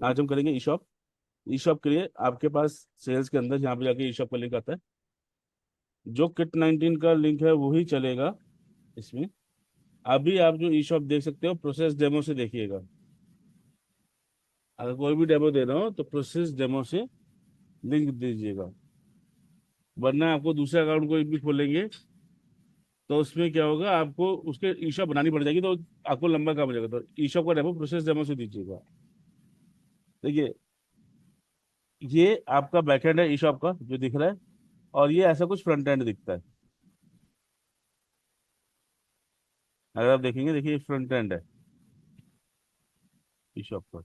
आज हम करेंगे ई शॉप। ई शॉप के लिए आपके पास सेल्स के अंदर यहाँ पे जाके ई शॉप का लिंक आता है। जो किट 19 का लिंक है वही चलेगा इसमें। अभी आप जो ई शॉप देख सकते हो प्रोसेस डेमो से देखिएगा। अगर कोई भी डेमो दे रहा हो तो प्रोसेस डेमो से लिंक दीजिएगा, वरना आपको दूसरे अकाउंट कोई भी खोलेंगे तो उसमें क्या होगा, आपको उसके ई शॉप बनानी पड़ जाएगी, तो आपको लंबा काम हो जाएगा। तो ई शॉप का डेमो प्रोसेस डेमो से दीजिएगा। देखिए, ये आपका बैकएंड है ई शॉप का जो दिख रहा है, और ये ऐसा कुछ फ्रंट एंड दिखता है। अगर आप देखेंगे, देखिए फ्रंट एंड है ई शॉप का।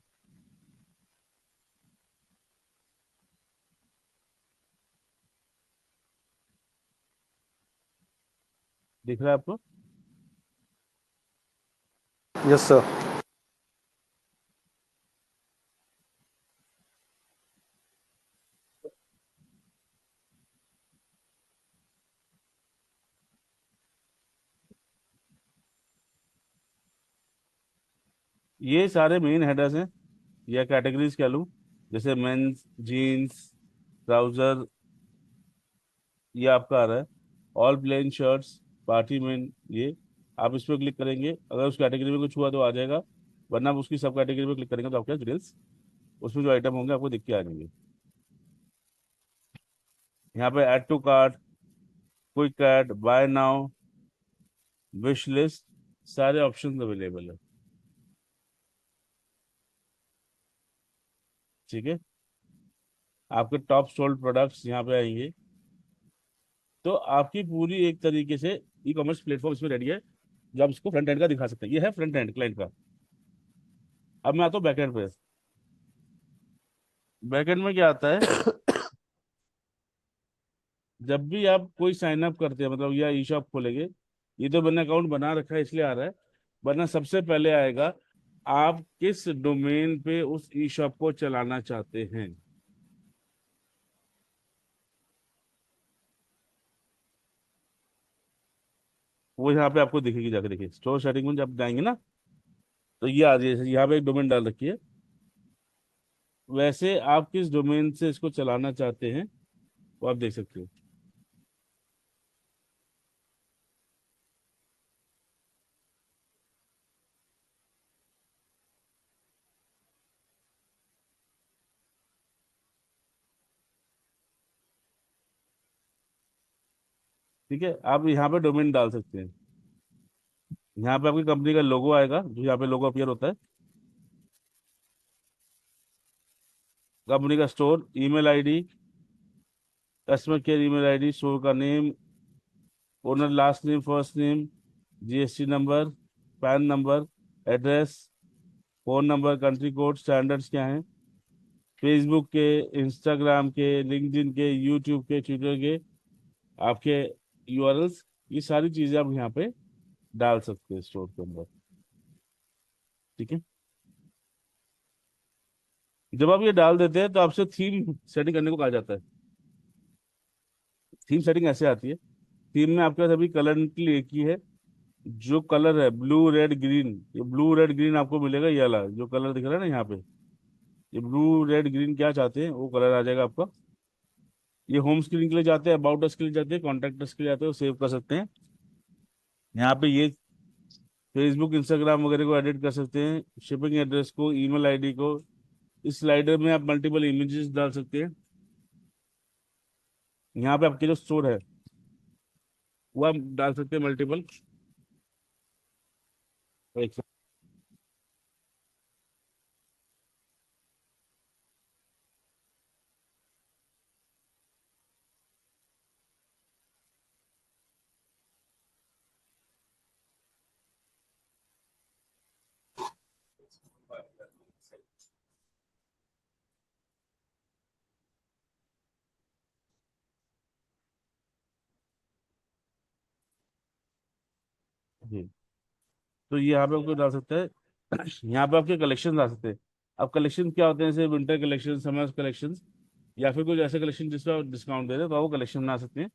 दिख रहा है आपको? Yes sir. ये सारे मेन हेडर्स हैं या कैटेगरीज कह लूँ, जैसे मेंस, जीन्स, ट्राउजर, ये आपका आ रहा है। All plain shirts, party main, ये आप इस पर क्लिक करेंगे, अगर उस कैटेगरी में कुछ हुआ तो आ जाएगा, वरना आप उसकी सब कैटेगरी में क्लिक करेंगे तो आपके डिटेल्स उसमें जो आइटम होंगे आपको दिख के आ जाएंगे। यहाँ पे add to cart, quick add, buy now, wish list, सारे ऑप्शन अवेलेबल है। ठीक है, आपके टॉप सोल्ड प्रोडक्ट्स यहाँ पे आएंगे। तो आपकी पूरी एक तरीके से ई कॉमर्स प्लेटफॉर्म इसमें रेडी है, जो आप इसको फ्रंट एंड का दिखा सकते हैं। ये है फ्रंट एंड क्लाइंट का। अब मैं आता हूँ बैक एंड पे। बैक एंड में क्या आता है, जब भी आप कोई साइन अप करते हैं, मतलब या ई शॉप खोलेंगे, ये तो मैंने अकाउंट बना रखा है इसलिए आ रहा है, वरना सबसे पहले आएगा आप किस डोमेन पे उस ई शॉप को चलाना चाहते हैं। वो यहाँ पे आपको दिखेगी, जाकर देखिए स्टोर सेटिंग में जब जाएंगे ना, तो ये आ रही है, यहाँ पे एक डोमेन डाल रखी है। वैसे आप किस डोमेन से इसको चलाना चाहते हैं वो आप देख सकते हो। ठीक है, आप यहाँ पे डोमेन डाल सकते हैं। यहाँ पे आपकी कंपनी का लोगो आएगा, जो यहाँ पे लोगो अपीयर होता है। कंपनी का store, email ID, customer care email ID, store का name, owner last name first name, GST number, PAN number, address, phone number, country code, standards क्या हैं, फेसबुक के, इंस्टाग्राम के, लिंक्डइन के, यूट्यूब के, ट्विटर के, आपके यूआरएल्स, ये सारी चीजें आप यहाँ पे डाल सकते हैं स्टोर के अंदर। ठीक है, जब आप ये डाल देते हैं तो आपसे थीम सेटिंग करने को कहा जाता है। थीम सेटिंग ऐसे आती है, थीम में आपके पास अभी करंटली एक ही है, जो कलर है ब्लू रेड ग्रीन। ये ब्लू रेड ग्रीन आपको मिलेगा, ये वाला जो कलर दिख रहा है ना यहाँ पे, ये ब्लू रेड ग्रीन क्या चाहते हैं वो कलर आ जाएगा आपका। ये होम स्क्रीन के लिए जाते हैं, अबाउट अस के लिए जाते हैं, कॉन्टैक्ट के लिए जाते हैं, वो सेव कर सकते हैं। यहाँ पे ये फेसबुक इंस्टाग्राम वगैरह को एडिट कर सकते हैं, शिपिंग एड्रेस को, ईमेल आईडी को। इस स्लाइडर में आप मल्टीपल इमेजेस डाल सकते हैं। यहाँ पे आपके जो स्टोर है वो आप डाल सकते हैं मल्टीपल। एक जी, तो ये यहाँ पे आपको डाल सकते हैं। यहाँ पे आपके कलेक्शन आ सकते हैं। अब कलेक्शन क्या होते हैं, जैसे विंटर कलेक्शन, समर कलेक्शन, या फिर कुछ ऐसे कलेक्शन जिस पर आप डिस्काउंट दे रहे हैं तो आप वो कलेक्शन बना सकते हैं।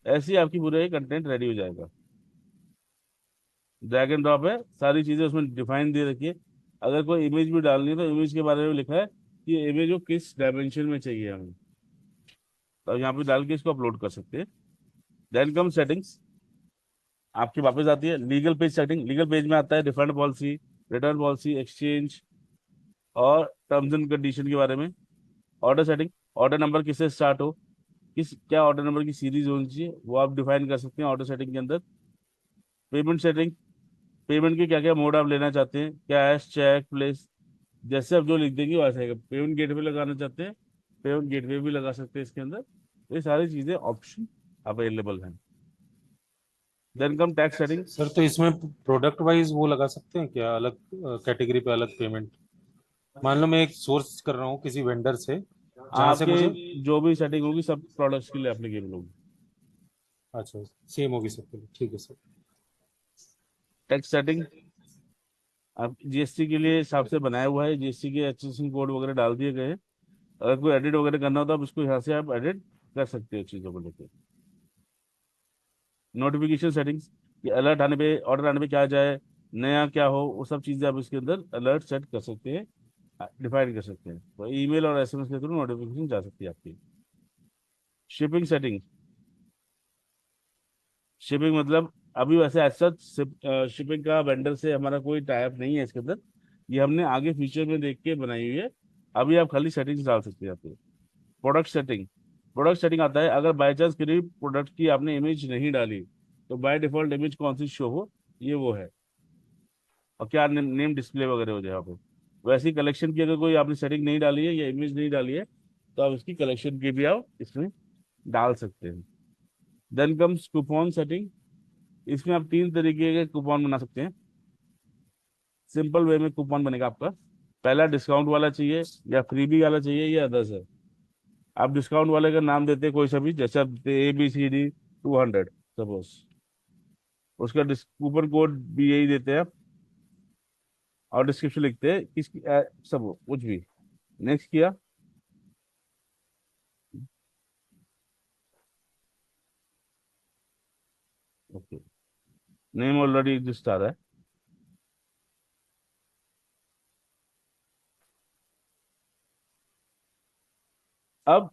ऐसे ही आपकी पूरा कंटेंट रेडी हो जाएगा। ड्रैग एंड ड्रॉप है, सारी चीजें उसमें डिफाइन दे रखी है। अगर कोई इमेज भी डालनी है तो इमेज के बारे में लिखा है कि इमेज को किस डायमेंशन में चाहिए हमें, तो यहाँ पे डाल के इसको अपलोड कर सकते हैं। देन कम सेटिंग्स, आपकी वापस आती है legal page setting. Legal page में आता है refund policy, return policy, exchange और टर्म्स एंड कंडीशन के बारे में। ऑर्डर सेटिंग, ऑर्डर नंबर किससे स्टार्ट हो, किस क्या ऑर्डर नंबर की सीरीज होनी चाहिए वो आप डिफाइन कर सकते हैं ऑर्डर सेटिंग के अंदर। पेमेंट सेटिंग, पेमेंट के क्या क्या मोड आप लेना चाहते हैं, कैश, चेक, प्लेस, जैसे आप जो लिख देंगे वैसे आएगा। पेमेंट गेटवे लगाना चाहते हैं, पेमेंट गेटवे भी लगा सकते हैं इसके अंदर। ये सारी चीजें ऑप्शन अवेलेबल हैं। Then come tax setting. Sir तो इसमें प्रोडक्ट वाइज वो लगा सकते हैं क्या, अलग कैटेगरी पे अलग पेमेंट? मान लो मैं एक सोर्स कर रहा हूँ किसी वेंडर से, जहां से आपके मुझे। जो भी सेटिंग होगी सब प्रोडक्ट्स के लिए एप्लीकेबल होगी। अच्छा, सेम होगी सबके लिए, ठीक है सर। टैक्स सेटिंग, आप जीएसटी के लिए हिसाब से बनाया हुआ है, जीएसटी के एचएसएन कोड वगैरह डाल दिए गए हैं। अगर कोई एडिट वगैरह करना हो तो आप इसको यहाँ से आप एडिट कर सकते हो चीज़ों को लेकर। नोटिफिकेशन सेटिंग्स, कि अलर्ट आने पे, ऑर्डर आने पे क्या जाए, नया क्या हो, वो सब चीज़ें आप इसके अंदर अलर्ट सेट कर सकते हैं, डिफाइन कर सकते हैं। तो ईमेल और एसएमएस के थ्रू नोटिफिकेशन जा सकती है आपकी। शिपिंग सेटिंग, शिपिंग मतलब अभी वैसे एज सच शिपिंग का वेंडर से हमारा कोई टाइप नहीं है इसके अंदर, ये हमने आगे फ्यूचर में देख के बनाई हुई है। अभी आप खाली सेटिंग्स डाल सकते हैं यहाँ पे। प्रोडक्ट सेटिंग, प्रोडक्ट सेटिंग आता है अगर बाई चांस किसी प्रोडक्ट की आपने इमेज नहीं डाली तो बाय डिफॉल्ट इमेज कौन सी शो हो, ये वो है, और क्या नेम डिस्प्ले वगैरह हो जाए यहाँ पे। वैसे ही कलेक्शन की अगर कोई आपने सेटिंग नहीं डाली है या इमेज नहीं डाली है तो आप इसकी कलेक्शन की भी आप इसमें डाल सकते हैं। देन कम्स कूपन सेटिंग, इसमें आप 3 तरीके के कूपन बना सकते हैं। सिंपल वे में कूपन बनेगा आपका, पहला डिस्काउंट वाला चाहिए या फ्रीबी वाला चाहिए या अदर्स है। आप डिस्काउंट वाले का नाम देते हैं कोई सा भी, जैसे आप देते ABCD 200 सपोज, उसका कूपन कोड भी यही देते हैं आप, और डिस्क्रिप्शन लिखते हैं किसकी सब हो, कुछ भी। नेक्स्ट किया, ओके, नेम ऑलरेडी एग्जिस्ट आ रहा है। अब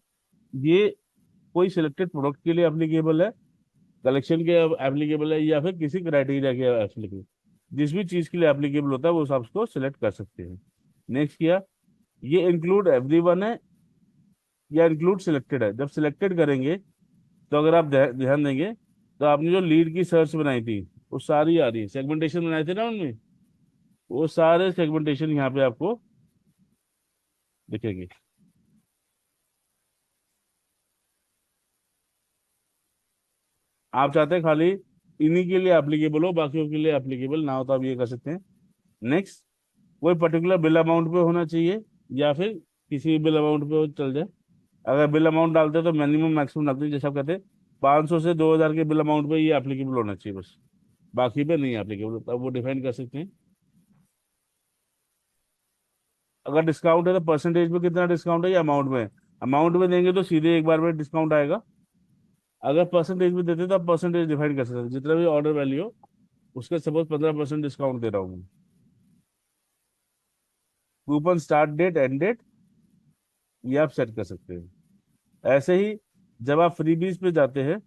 ये कोई सिलेक्टेड प्रोडक्ट के लिए एप्लीकेबल है, कलेक्शन के एप्लीकेबल है, या फिर किसी क्राइटेरिया के एप्लीकेबल, जिस भी चीज के लिए एप्लीकेबल होता है वो आप उसको सिलेक्ट कर सकते हैं। नेक्स्ट किया, ये इंक्लूड एवरीवन है या इंक्लूड सिलेक्टेड है। जब सिलेक्टेड करेंगे तो अगर आप ध्यान देंगे तो आपने जो लीड की सर्च बनाई थी वो सारी आ रही है, सेगमेंटेशन बनाए थे ना उनमें, वो सारे सेगमेंटेशन यहाँ पे आपको दिखेंगे। आप चाहते हैं खाली इन्हीं के लिए एप्लीकेबल हो, बाकियों के लिए एप्लीकेबल ना हो तो आप ये कर सकते हैं। नेक्स्ट, कोई पर्टिकुलर बिल अमाउंट पे होना चाहिए या फिर किसी भी बिल अमाउंट पे हो चल जाए। अगर बिल अमाउंट डालते हैं तो मिनिमम मैक्सिमम डालते हैं, जैसे आप कहते हैं 500 से 2000 के बिल अमाउंट पे ये एप्लीकेबल होना चाहिए बस, बाकी पे नहीं एप्लीकेबल होता, वो डिफाइन कर सकते हैं। अगर डिस्काउंट है तो परसेंटेज पे कितना डिस्काउंट है या अमाउंट में, अमाउंट में देंगे तो सीधे एक बार में डिस्काउंट आएगा। अगर परसेंटेज में देते तो आप परसेंटेज डिफाइन कर सकते हैं, जितना भी ऑर्डर वैल्यू हो उसके सपोज 15% डिस्काउंट दे रहा हूँ। Coupon start date, end date, ये आप सेट कर सकते हैं। ऐसे ही जब आप फ्रीबीज पे जाते हैं,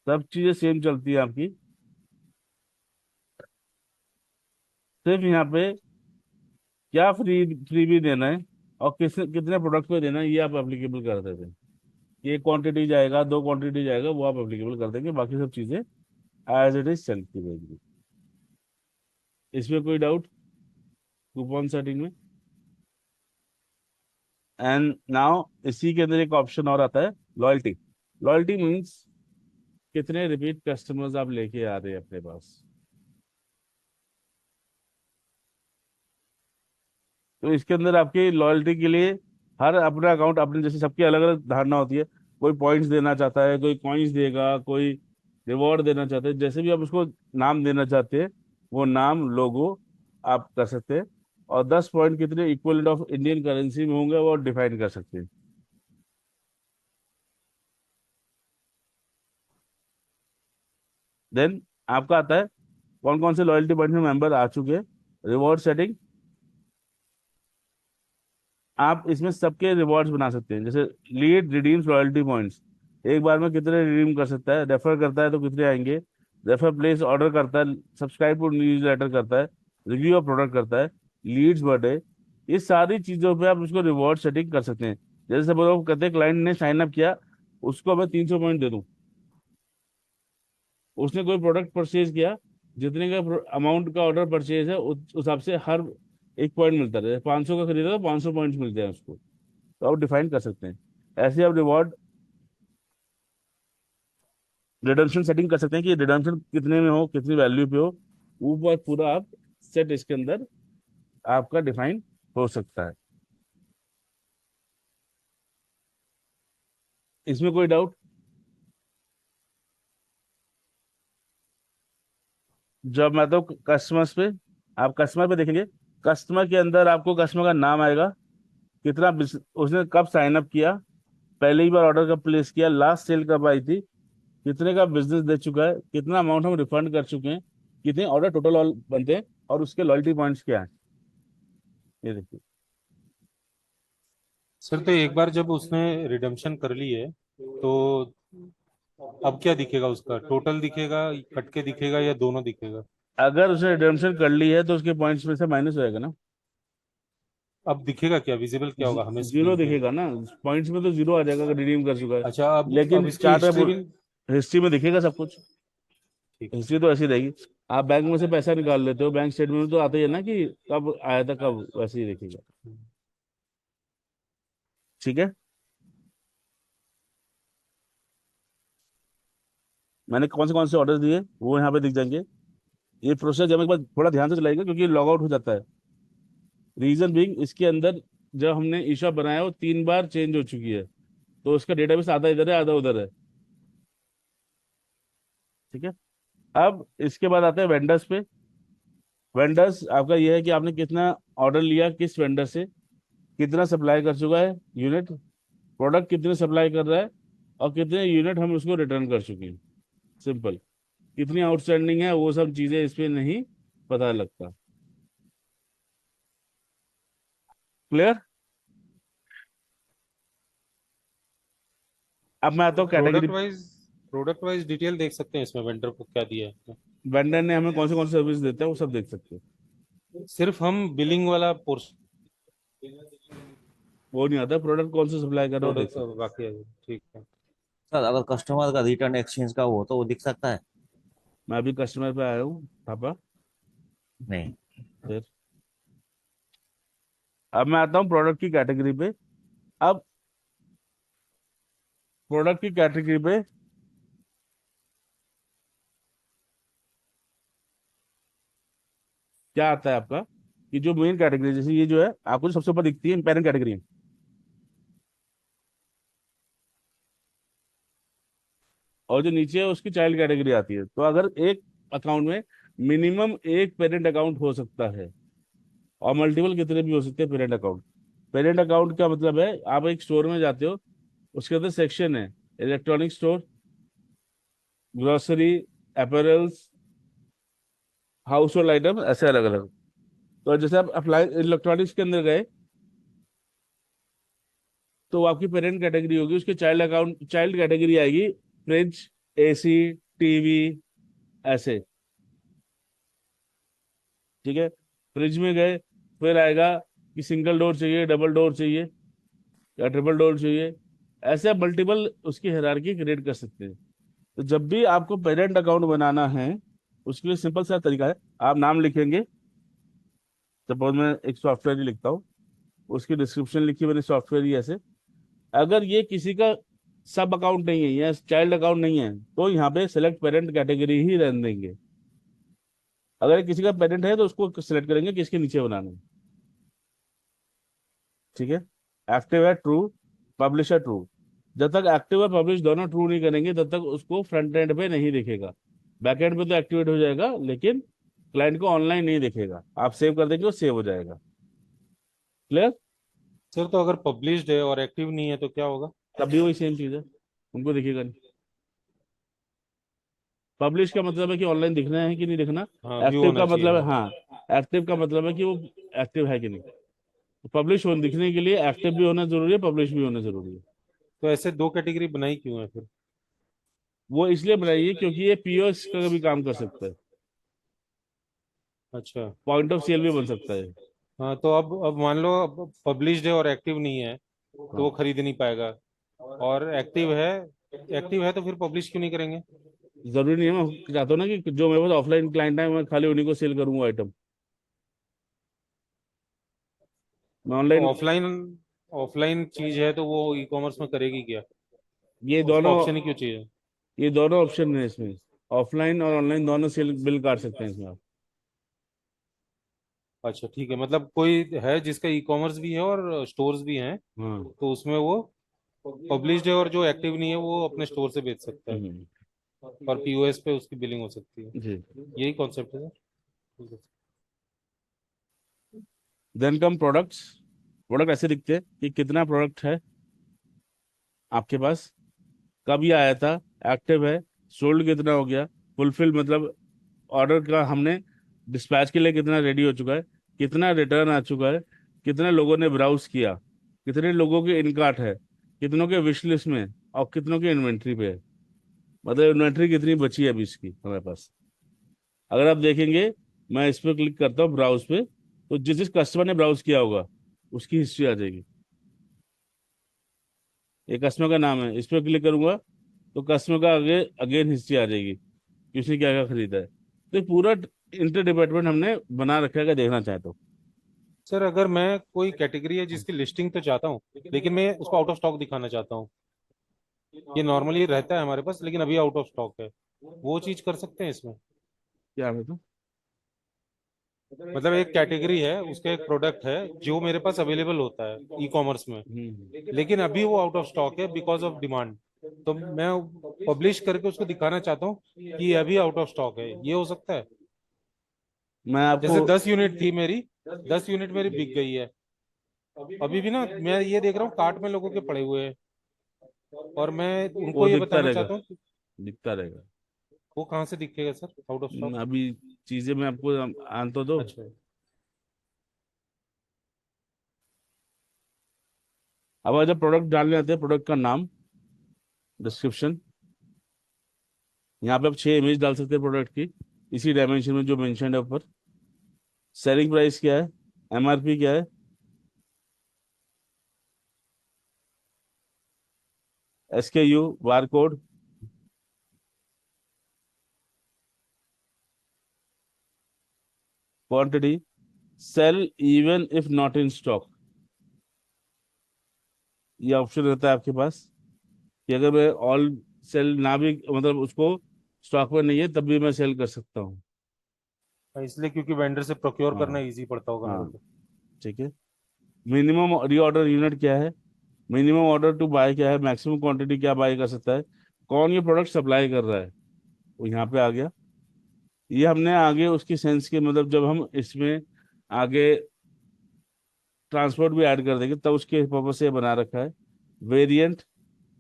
सब चीजें सेम चलती है आपकी, सिर्फ यहाँ पे क्या फ्रीबी देना है और कितने प्रोडक्ट पे देना है ये आप एप्लीकेबल कर देते हैं। ये क्वांटिटी जाएगा, 2 क्वांटिटी जाएगा, वो आप एप्लीकेबल कर देंगे, बाकी सब चीजें एज इट इज चलती रहेगी। इसमें कोई डाउट कूपन सेटिंग में? एंड नाउ इसी के अंदर एक ऑप्शन और आता है, लॉयल्टी। लॉयल्टी मीन्स कितने रिपीट कस्टमर्स आप लेके आ रहे हैं अपने पास। तो इसके अंदर आपकी लॉयल्टी के लिए हर अपना अकाउंट अपने, जैसे सबकी अलग अलग धारणा होती है, कोई पॉइंट्स देना चाहता है, कोई कॉइन्स देगा, कोई रिवॉर्ड देना चाहते हैं, जैसे भी आप उसको नाम देना चाहते हैं वो नाम लोगो आप कर सकते हैं। और 10 पॉइंट कितने इक्वलेंट ऑफ इंडियन करेंसी में होंगे वो डिफाइन कर सकते हैं। देन आपका आता है कौन कौन से लॉयल्टी पॉइंट में मेंबर आ चुके हैं, रिवॉर्ड सेटिंग। आप इसमें सबके रिवॉर्ड्स बना सकते हैं, जैसे लीड रिडीम्स लॉयल्टी पॉइंट्स, एक बार में कितने रिडीम कर सकता है, रेफर करता है तो कितने आएंगे, रेफर प्लेस ऑर्डर करता है, सब्सक्राइब टू न्यूज लेटर करता है, रिव्यू ऑफ प्रोडक्ट करता है, लीड्स बर्थडे, ये सारी चीजों पे आप उसको रिवॉर्ड सेटिंग कर सकते हैं। जैसे वो कहते हैं क्लाइंट ने साइन अप किया, उसको मैं 300 पॉइंट दे दूं, उसने कोई प्रोडक्ट परचेज किया, जितने का अमाउंट का ऑर्डर परचेज है उस हिसाब से हर एक पॉइंट मिलता है, 500 का खरीदा तो 500 पॉइंट्स मिलते हैं उसको। तो आप डिफाइन कर सकते हैं, ऐसे आप रिवॉर्ड रिडम्पशन सेटिंग कर सकते हैं कि रिडम्पशन कितने में हो, कितनी वैल्यू पे हो, ऊपर पूरा आप सेट इसके अंदर आपका डिफाइन हो सकता है। इसमें कोई डाउट? जब मैं तो कस्टमर्स पे, आप कस्टमर पे देखेंगे, कस्टमर के अंदर आपको कस्टमर का नाम आएगा, कितना उसने कब साइन अप किया, पहली बार ऑर्डर कब प्लेस किया, लास्ट सेल कब आई थी, कितने का बिजनेस दे चुका है, कितना अमाउंट हम रिफंड कर चुके हैं, कितने ऑर्डर टोटल ऑल बनते हैं, और उसके लॉयल्टी पॉइंट्स क्या है, ये देखिए। सर तो एक बार जब उसने रिडेम्पशन कर ली है तो अब क्या दिखेगा, उसका टोटल दिखेगा, कट के दिखेगा, या दोनों दिखेगा? अगर उसने रिडेम्पशन कर ली है तो उसके पॉइंट्स में से माइनस होएगा ना, अब दिखेगा क्या, विजिबल क्या होगा हमें जीरो स्क्रीन पे? दिखेगा ना, पॉइंट्स में तो जीरो आ जाएगा अगर रिडीम कर चुका है। अच्छा, अब लेकिन इसकी चार्ट हिस्ट्री में भी। हिस्ट्री में दिखेगा सब कुछ, ठीक है। हिस्ट्री तो ऐसी रहेगी। आप बैंक में से पैसा निकाल लेते हो, बैंक स्टेटमेंट में तो आता ही है ना कि कब आया था कब, वैसे ही दिखेगा। ठीक है, मैंने कौन से ऑर्डर दिए वो यहाँ पे दिख जाएंगे। ये प्रोसेस जब एक बार थोड़ा ध्यान से चलाएगा क्योंकि लॉग आउट हो जाता है, रीजन बीइंग इसके अंदर जब हमने ईशॉप बनाया वो 3 बार चेंज हो चुकी है, तो उसका डेटाबेस आधा इधर है आधा उधर है। ठीक है, अब इसके बाद आते हैं वेंडर्स पे। वेंडर्स आपका ये है कि आपने कितना ऑर्डर लिया किस वेंडर से, कितना सप्लाई कर चुका है यूनिट, प्रोडक्ट कितने सप्लाई कर रहा है, और कितने यूनिट हम उसको रिटर्न कर चुके हैं। सिंपल, कितनी आउटस्टैंडिंग है वो सब चीजें इस पे नहीं पता लगता। क्लियर? अब मैं आता हूँ कैटेगरी। प्रोडक्ट वाइज डिटेल देख सकते हैं इसमें, वेंडर को क्या दिया है? वेंडर ने हमें कौन से सर्विस देता है वो सब देख सकते हैं। सिर्फ हम बिलिंग वाला पोर्शन, वो नहीं आता, प्रोडक्ट कौन सा सप्लाई कर रहा है वो देख प्रोडक्ट सकते बाकी है। ठीक है। सर अगर कस्टमर का रिटर्न एक्सचेंज का हो तो वो दिख सकता है? हैं। मैं अभी कस्टमर पे आया हूँ पापा। नहीं। फिर अब मैं आता हूँ प्रोडक्ट की कैटेगरी पे। अब प्रोडक्ट की कैटेगरी पे क्या आता है आपका, कि जो मेन कैटेगरी जैसे ये जो है आपको जो सबसे ऊपर दिखती है पेरेंट कैटेगरी, और जो नीचे है उसकी चाइल्ड कैटेगरी आती है। तो अगर एक अकाउंट में मिनिमम एक पेरेंट अकाउंट हो सकता है, और मल्टीपल कितने भी हो सकते हैं पेरेंट अकाउंट। पेरेंट अकाउंट का मतलब है आप एक स्टोर में जाते हो, उसके अंदर सेक्शन है, electronic store, grocery, apparels, house hold item, ऐसे अलग अलग। तो जैसे आप अप्लाई इलेक्ट्रॉनिक्स के अंदर गए तो वो आपकी पेरेंट कैटेगरी होगी, उसके चाइल्ड अकाउंट चाइल्ड कैटेगरी आएगी फ्रिज, एसी, टीवी, ऐसे। ठीक है, फ्रिज में गए, फिर आएगा कि सिंगल डोर चाहिए, डबल डोर चाहिए, या ट्रिपल डोर चाहिए, ऐसे मल्टीपल उसकी हायरार्की क्रिएट कर सकते हैं। तो जब भी आपको पेरेंट अकाउंट बनाना है उसके लिए सिंपल सा तरीका है, आप नाम लिखेंगे। सपोज मैं एक सॉफ्टवेयर ही लिखता हूँ, उसकी डिस्क्रिप्शन लिखी मैंने सॉफ्टवेयर ही ऐसे। अगर ये किसी का सब अकाउंट नहीं है या चाइल्ड अकाउंट नहीं है तो यहाँ पे सेलेक्ट पेरेंट कैटेगरी ही रहने देंगे। अगर ये किसी का पेरेंट है तो उसको सिलेक्ट करेंगे कि इसके नीचे बनाना है। ठीक है, एक्टिव है ट्रू, पब्लिश है ट्रू। जब तक एक्टिव और पब्लिश दोनों ट्रू नहीं करेंगे तब तक उसको फ्रंट एंड पे नहीं दिखेगा। बैक एंड पे तो एक्टिवेट हो जाएगा लेकिन क्लाइंट को ऑनलाइन नहीं दिखेगा, आप सेव कर देंगे वो सेव हो जाएगा। क्लियर? सर तो अगर पब्लिश्ड है और एक्टिव नहीं है तो क्या होगा? तभी वही सेम चीज है, उनको दिखेगा नहीं। पब्लिश का मतलब है कि ऑनलाइन दिखना है कि नहीं दिखना। हाँ, व्यू एक्टिव होना का चाहिए, मतलब है, हाँ। हाँ, एक्टिव का मतलब है कि वो एक्टिव है कि नहीं। पब्लिश हो दिखने के लिए एक्टिव भी होना जरूरी है, पब्लिश भी होना जरूरी है। तो ऐसे दो कैटेगरी बनाई क्यों है फिर? वो इसलिए बनाई है क्योंकि ये पीओएस का भी काम कर सकता है, अच्छा। पॉइंट ऑफ सेल भी बन सकता है। हाँ, तो अब मान लो अब पब्लिश्ड है और एक्टिव नहीं है, तो वो हाँ, खरीद नहीं पाएगा। और एक्टिव है तो फिर पब्लिश क्यों नहीं करेंगे? जरूरी नहीं है, मैं चाहता हूँ ना कि जो मेरे पास ऑफलाइन क्लाइंट है मैं खाली उन्हीं को सेल करूंगा आइटम। मैं तो ऑनलाइन, ऑफलाइन ऑफलाइन चीज है तो वो ई कॉमर्स में करेगी क्या? ये उसको दोनों ऑप्शन ही क्यों चाहिए? ये दोनों ऑप्शन है इसमें। ऑफलाइन और ऑनलाइन दोनों सेल बिल काट सकते हैं इसमें आप। अच्छा, ठीक है, मतलब कोई है जिसका ई कॉमर्स भी है और स्टोर्स भी हैं, हाँ। तो उसमें वो पब्लिश्ड है और जो एक्टिव नहीं है वो अपने स्टोर से बेच सकता है, हम्म, और पीओएस पे उसकी बिलिंग हो सकती है। जी। यही कॉन्सेप्ट है सर? ठीक है। Then come products. प्रोडक्ट ऐसे दिखते हैं कि कितना प्रोडक्ट है आपके पास, कब ये आया था, एक्टिव है, सोल्ड कितना हो गया, फुलफिल मतलब ऑर्डर का हमने डिस्पैच के लिए कितना रेडी हो चुका है, कितना रिटर्न आ चुका है, कितने लोगों ने ब्राउज किया, कितने लोगों के इन कार्ट है, कितनों के विश लिस्ट में, और कितनों के इन्वेंट्री पे है। मतलब इन्वेंट्री कितनी बची है अभी इसकी हमारे पास। अगर आप देखेंगे, मैं इस पर क्लिक करता हूँ ब्राउज पे, तो जिस जिस कस्टमर ने ब्राउज किया होगा उसकी हिस्ट्री आ जाएगी। एक कस्टमर का नाम है, इस पर क्लिक करूंगा तो कस्टमर का आगे अगेन हिस्ट्री आ जाएगी कि उसने क्या क्या खरीदा है। तो ये पूरा इंटर डिपार्टमेंट हमने बना रखा है, अगर देखना चाहे तो। सर, अगर मैं कोई कैटेगरी है जिसकी लिस्टिंग तो चाहता हूँ, लेकिन मैं उसको आउट ऑफ स्टॉक दिखाना चाहता हूँ, ये नॉर्मली रहता है हमारे पास लेकिन अभी आउट ऑफ स्टॉक है, वो चीज कर सकते हैं इसमें? क्या है तो। मतलब एक कैटेगरी है, उसका एक प्रोडक्ट है जो मेरे पास अवेलेबल होता है ई कॉमर्स में, लेकिन अभी वो आउट ऑफ स्टॉक है बिकॉज ऑफ डिमांड, तो मैं पब्लिश करके उसको दिखाना चाहता हूँ कि ये अभी आउट ऑफ स्टॉक है, ये हो सकता है? मैं आपको जैसे 10 यूनिट थी मेरी, 10 यूनिट मेरी बिक गई है, अभी भी ना मैं ये देख रहा हूँ कार्ट में लोगों के पड़े हुए हैं, और मैं वो उनको ये दिखता बताना रहेगा, चाहता हूँ कि दिखता रहेगा। वो कहाँ से दिखेगा सर आउट ऑफ स्टॉक? अभी चीजें मैं आपको आन तो दो। अच्छा। अब जब प्रोडक्ट डालने आते हैं, प्रोडक्ट का नाम, डिस्क्रिप्शन, यहाँ पे आप 6 इमेज डाल सकते हैं प्रोडक्ट की, इसी डायमेंशन में जो मेंशन है ऊपर। सेलिंग प्राइस क्या है, एमआरपी क्या है, SKU, bar code, quantity, sell even if not in stock. ये ऑप्शन रहता है आपके पास कि अगर मैं ऑल सेल ना भी, मतलब उसको स्टॉक में नहीं है तब भी मैं सेल कर सकता हूँ। इसलिए क्योंकि वेंडर से प्रोक्योर हाँ। करना इजी पड़ता होगा मेरे हाँ, को। ठीक है। मिनिमम रीऑर्डर यूनिट क्या है, मिनिमम ऑर्डर टू बाय क्या है, मैक्सिमम क्वांटिटी क्या बाय कर सकता है, कौन ये प्रोडक्ट सप्लाई कर रहा है, वो यहाँ पे आ गया। ये हमने आगे उसकी सेंस के, मतलब जब हम इसमें आगे ट्रांसपोर्ट भी ऐड कर देंगे तब उसके पर्पज से ये बना रखा है। वेरिएंट,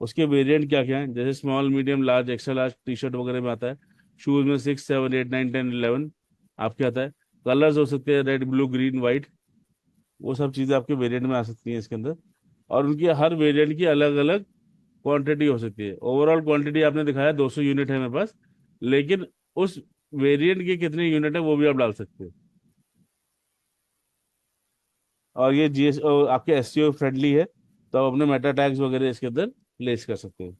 उसके वेरिएंट क्या क्या है, जैसे small, medium, large, extra large, T shirt वगैरह में आता है। शूज में 6, 7, 8, 9, 10, 11 आपके आता है। कलर्स हो सकते हैं रेड, ब्लू, ग्रीन, वाइट, वो सब चीज़ें आपके वेरिएंट में आ सकती हैं इसके अंदर। और उनकी हर वेरिएंट की अलग अलग क्वांटिटी हो सकती है। ओवरऑल क्वांटिटी आपने दिखाया 200 यूनिट है मेरे पास, लेकिन उस वेरिएंट के कितने यूनिट है वो भी आप डाल सकते हैं। और ये जीएस आपके एसईओ फ्रेंडली है, तो आप अपने मेटा टैग्स वगैरह इसके अंदर प्लेस कर सकते हो।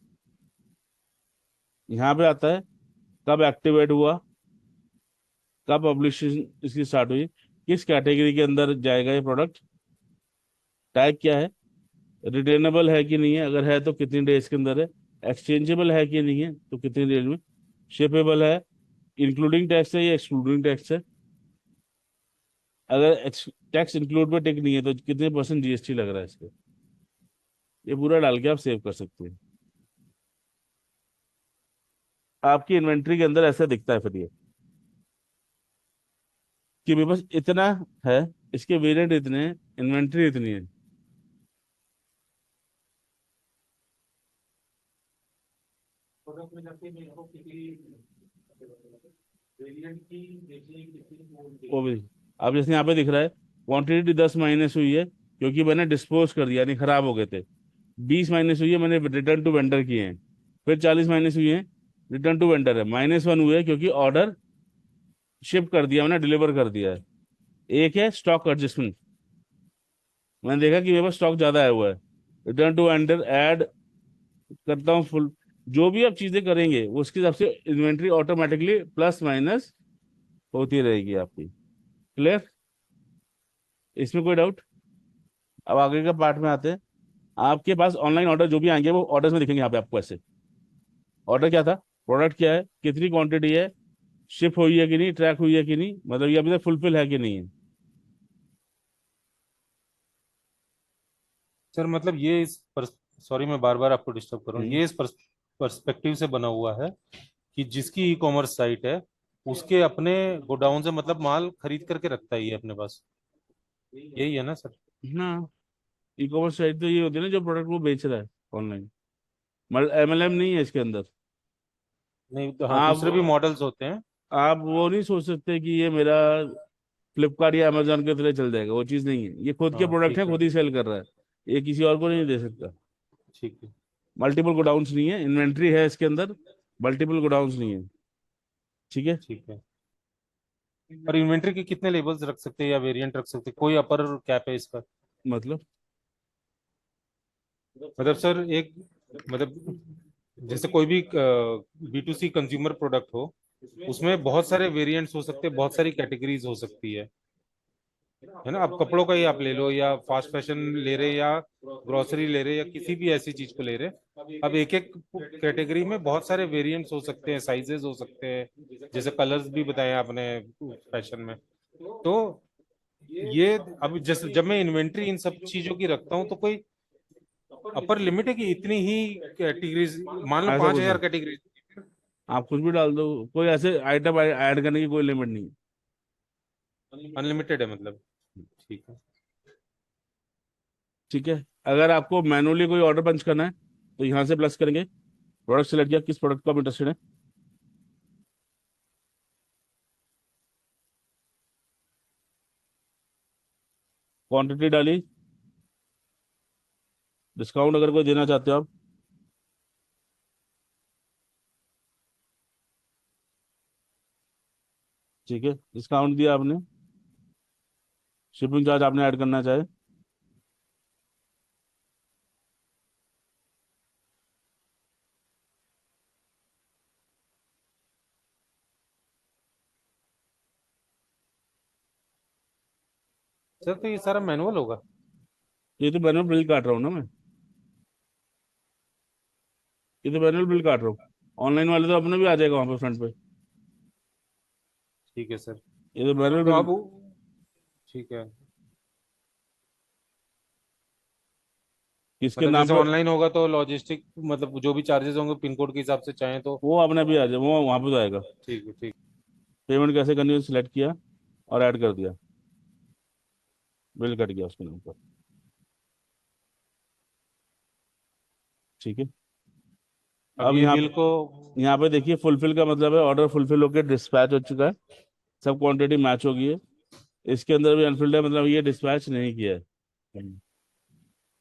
यहाँ पे आता है कब एक्टिवेट हुआ, कब पब्लिशिंग इसकी स्टार्ट हुई, किस कैटेगरी के अंदर जाएगा ये प्रोडक्ट, टैग क्या है, रिटर्नेबल है कि नहीं है, अगर है तो कितनी डेज के अंदर है, एक्सचेंजेबल है कि नहीं है तो कितनी देर में, शिपेबल है, इंक्लूडिंग टैक्स है या एक्सक्लूडिंग टैक्स है, अगर टैक्स इंक्लूड पे टिक नहीं है तो कितने परसेंट जीएसटी लग रहा है इस पे। ये पूरा डाल के आप सेव कर सकते हैं। आपकी इन्वेंट्री के अंदर ऐसा दिखता है फिर ये कि मेरे पास इतना है, इसके वेरिएंट इतने हैं, इन्वेंट्री इतनी है। वो भी अब जैसे यहाँ पे दिख रहा है, क्वांटिटी 10 माइनस हुई है क्योंकि मैंने डिस्पोज कर दिया, यानी खराब हो गए थे। 20 माइनस हुई है, मैंने रिटर्न टू वेंडर किए हैं। फिर 40 माइनस हुई है, रिटर्न टू वेंडर है। -1 हुए हैं क्योंकि ऑर्डर शिप कर दिया, मैंने डिलीवर कर दिया है। एक है स्टॉक एडजस्टमेंट, मैंने देखा कि मेरे पास स्टॉक ज्यादा आया हुआ है, रिटर्न टू वेंडर ऐड करता हूँ फुल। जो भी आप चीजें करेंगे वो उसके हिसाब से इन्वेंट्री ऑटोमेटिकली प्लस माइनस होती रहेगी आपकी। क्लियर? इसमें कोई डाउट? अब आगे का पार्ट में आते हैं। आपके पास ऑनलाइन ऑर्डर जो भी आएंगे वो ऑर्डर्स में दिखेंगे यहाँ पे आपको ऐसे। ऑर्डर क्या था, प्रोडक्ट क्या है, कितनी क्वांटिटी है, शिप हुई है कि नहीं, ट्रैक हुई है कि नहीं, मतलब ये अभी तक फुलफिल है कि नहीं है। सर मतलब ये इस पर, सॉरी मैं बार बार आपको डिस्टर्ब कर रहा हूँ, हम्म। ये इस पर्सपेक्टिव से बना हुआ है कि जिसकी ई कॉमर्स साइट है उसके अपने गोडाउन से मतलब माल खरीद करके रखता ही है अपने पास, यही है ना सर? हाँ, ई कॉमर्स साइट तो ये होती है ना जो प्रोडक्ट वो बेच रहा है ऑनलाइन, मतलब MLM नहीं है इसके अंदर। नहीं तो हाँ, आप दूसरे भी मॉडल्स होते हैं। आप वो नहीं सोच सकते कि ये मेरा फ्लिपकार्ट या अमेजोन के थ्रू चल जाएगा, वो चीज़ नहीं है। ये खुद के हाँ प्रोडक्ट है, ठीक है। खुद ही सेल कर रहा है, ये किसी और को नहीं दे सकता। ठीक है। मल्टीपल गोडाउंस नहीं है, इन्वेंट्री है इसके अंदर, मल्टीपल गोडाउंस नहीं है। ठीक है। ठीक है। और इन्वेंट्री के कितने लेवल्स रख सकते हैं या वेरिएंट रख सकते हैं, कोई अपर कैप है इसका? मतलब मतलब सर एक, मतलब जैसे कोई भी B2C कंज्यूमर प्रोडक्ट हो, उसमें बहुत सारे वेरिएंट्स हो सकते हैं, बहुत सारी कैटेगरीज हो सकती है ना? अब कपड़ों का ही आप ले लो या फास्ट फैशन ले रहे या ग्रोसरी ले रहे या किसी भी ऐसी चीज को ले रहे, अब एक एक कैटेगरी में बहुत सारे वेरिएंट्स हो सकते हैं, साइजेस हो सकते हैं, जैसे कलर्स भी बताए आपने फैशन में। तो ये अब जैसे जब मैं इन्वेंट्री इन सब चीजों की रखता हूँ तो कोई अपर लिमिट है कि इतनी ही कैटेगरीज, मान लो ऐसा पांच कुछ हजार नहीं, कैटेगरीज आप कुछ भी डाल दो, कोई ऐसे आइटम ऐड करने की कोई लिमिट नहीं है। अनलिमिटेड है मतलब? ठीक है। ठीक है। अगर आपको मैनुअली कोई ऑर्डर पंच करना है तो यहाँ से प्लस करेंगे, प्रोडक्ट सेलेक्ट किया, किस प्रोडक्ट को आप इंटरेस्टेड है, क्वांटिटी डाली, डिस्काउंट अगर कोई देना चाहते हो आप, ठीक है, डिस्काउंट दिया आपने, शिपिंग चार्ज आपने ऐड करना चाहे, सर तो ये सारा मैनुअल होगा? ये तो मैनुअल बिल काट रहा हूँ ना मैं, ये तो मैनुअल बिल काट रहा हूँ। ऑनलाइन वाले तो अपने भी आ जाएगा वहाँ पे फ्रंट पे, ठीक है सर। ये तो मैनुअल तो बिल। अब ठीक है। किसके मतलब नाम जैसे पे, ऑनलाइन होगा तो लॉजिस्टिक मतलब जो भी चार्जेस होंगे पिन कोड के हिसाब से चाहें तो? वो अपने भी आ जाए, वो वहाँ पे तो आएगा। ठीक है। ठीक। पेमेंट कैसे करनी है सिलेक्ट किया और ऐड कर दिया, बिल कट गया उसके नाम पर। ठीक है। अब अब ये यहाँ बिल को? यहाँ पे देखिए, फुलफिल का मतलब है ऑर्डर फुलफिल होकर डिस्पैच हो चुका है, सब क्वांटिटी मैच हो गई है। इसके अंदर भी अनफिल्ड है, मतलब ये डिस्पैच नहीं किया है।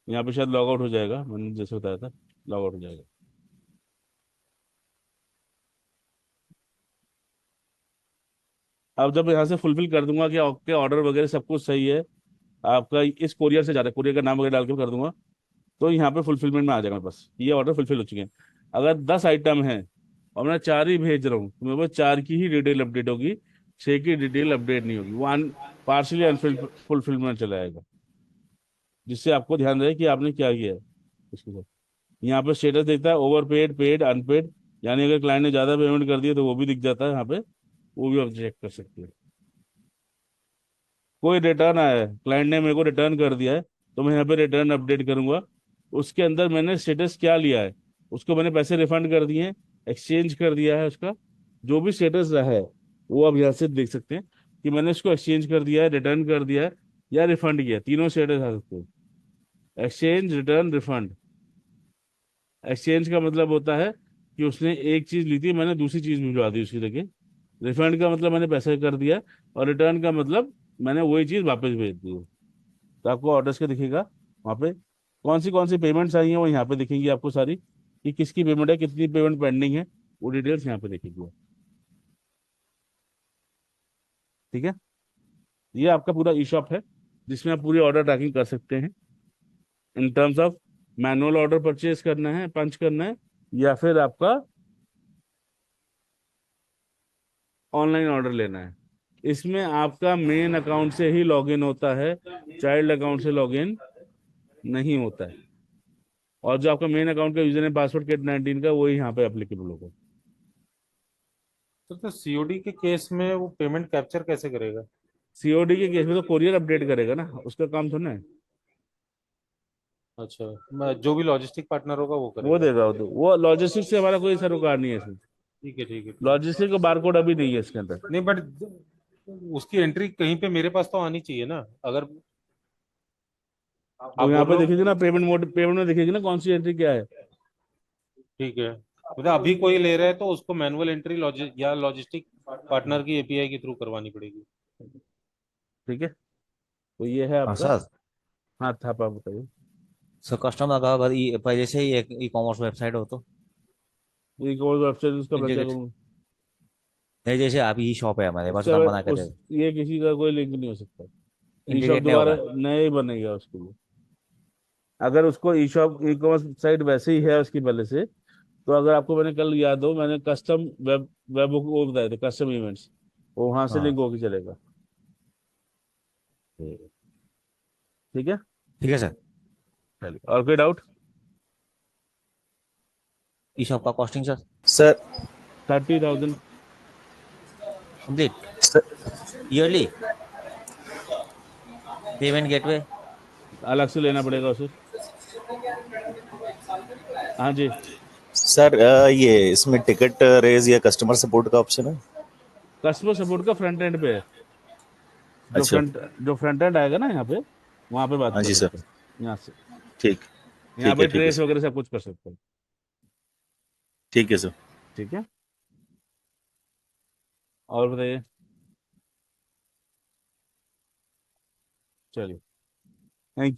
यहाँ पे शायद लॉग आउट हो जाएगा, मैंने जैसे बताया था, लॉग आउट हो जाएगा। अब जब यहाँ से फुलफिल कर दूंगा कि आपके ऑर्डर वगैरह सब कुछ सही है, आपका इस कोरियर से जा रहा है, कोरियर का नाम वगैरह डाल के कर दूंगा, तो यहाँ पे फुलफिलमेंट में आ जाएगा मेरे पास, ये ऑर्डर फुलफिल हो चुके हैं। अगर 10 आइटम है और मैं 4 ही भेज रहा हूँ तो मेरे पास 4 की ही डिटेल अपडेट होगी, 6 की डिटेल अपडेट नहीं होगी, वो पार्शली अनफुलफिलमेंट चला जाएगा। जिससे आपको ध्यान रहे कि आपने क्या किया है इसके साथ। यहाँ पे स्टेटस देखता है, ओवर पेड, पेड, अनपेड, यानी अगर क्लाइंट ने ज़्यादा पेमेंट कर दिया तो वो भी दिख जाता है यहाँ पे, वो भी आप चेक कर सकते हैं। कोई रिटर्न आया है, क्लाइंट ने मेरे को रिटर्न कर दिया है, तो मैं यहाँ पे रिटर्न अपडेट करूंगा, उसके अंदर मैंने स्टेटस क्या लिया है, उसको मैंने पैसे रिफंड कर दिए हैं, एक्सचेंज कर दिया है, उसका जो भी स्टेटस रहा है वो आप यहाँ से देख सकते हैं कि मैंने उसको एक्सचेंज कर दिया है, रिटर्न कर दिया है या रिफंड किया है। तीनों स्टेटस आ सकते हैं, एक्सचेंज, रिटर्न, रिफंड। एक्सचेंज का मतलब होता है कि उसने एक चीज ली थी, मैंने दूसरी चीज भिजवा दी उसकी जगह, रिफंड का मतलब मैंने पैसे कर दिया, और रिटर्न का मतलब मैंने वही चीज़ वापस भेज दी है। तो आपको ऑर्डर्स का दिखेगा वहाँ पे, कौन सी पेमेंट्स आई हैं वो यहाँ पे दिखेंगी आपको सारी, कि किसकी पेमेंट है, कितनी पेमेंट पेंडिंग है, वो डिटेल्स यहाँ पे दिखेगी। ठीक है, ये आपका पूरा ई शॉप है, जिसमें आप पूरी ऑर्डर ट्रैकिंग कर सकते हैं in terms of manual order purchase करना है, पंच करना है, या फिर आपका ऑनलाइन ऑर्डर लेना है। इसमें आपका मेन अकाउंट से ही लॉगिन होता है, चाइल्ड अकाउंट से लॉगिन नहीं होता है। और जो आपका मेन अकाउंट का यूजर है पासवर्ड KIT19 का, वही यहाँ पे एप्लीकेबल होगा। तो सीओडी के केस में वो पेमेंट कैप्चर कैसे करेगा? COD के केस में तो कोरियर अपडेट करेगा ना, उसका काम थोड़ा ना है। अच्छा, जो भी लॉजिस्टिक पार्टनर होगा वो वो करेगा। देगा, वो लॉजिस्टिक्स से हमारा कोई सरोकार नहीं है इसमें। ठीक है, ठीक है, ठीक है। लॉजिस्टिक का बारकोड अभी नहीं है इसके अंदर। नहीं, बट उसकी एंट्री कहीं पे मेरे पास तो आनी चाहिए ना, अगर वो आप यहाँ बोल पे रहे देखेगी हो। ना पेमेंट में दिखेगी ना कौन सी एंट्री क्या है। ठीक है, मतलब अभी कोई ले रहा है तो उसको मैनुअल एंट्री या लॉजिस्टिक पार्टनर की एपीआई के थ्रू करवानी पड़ेगी। ठीक है, तो ये है हाँ आपका। सर। हाँ था, आप बताइए। सर कस्टमर का अगर पहले से ही एक ई कॉमर्स वेबसाइट हो तो ई कॉमर्स वेबसाइट, उसका मैं क्या इंटीग्रेट, करूँ? नहीं जैसे आप ई शॉप है हमारे पास उसका हम बना के दे, ये किसी का कोई लिंक नहीं हो सकता। ई शॉप इंटीग्रेट नहीं दोबारा होगा। नया बनेगा उसके लिए। अगर उसको ई शॉप ई कॉमर्स साइट वैसे ही है उसकी पहले से, तो अगर आपको मैंने कल याद हो, मैंने कस्टम वेब वो बताए थे, कस्टम इवेंट्स, वो वहां से हाँ लिंक होके चलेगा। ठीक है, ठीक है सर। चलिए, और कोई डाउट? ई शॉप का costing sir sir 30,000 complete sir yearly payment gateway. अलग से लेना पड़ेगा उसे। हाँ जी। सर ये इसमें टिकट रेज या कस्टमर सपोर्ट का ऑप्शन है? कस्टमर सपोर्ट का फ्रंट एंड पे है। जो अच्छा। फ्रंट जो फ्रंट एंड आएगा ना यहाँ पे, वहां पे बात हाँ कर जी सर। सकते हैं यहाँ से। ठीक। यहाँ पे ठीक है ट्रेस सर। वगैरह सब कुछ कर सकते हैं। ठीक है सर। ठीक है, और बताइए। चलिए, थैंक यू।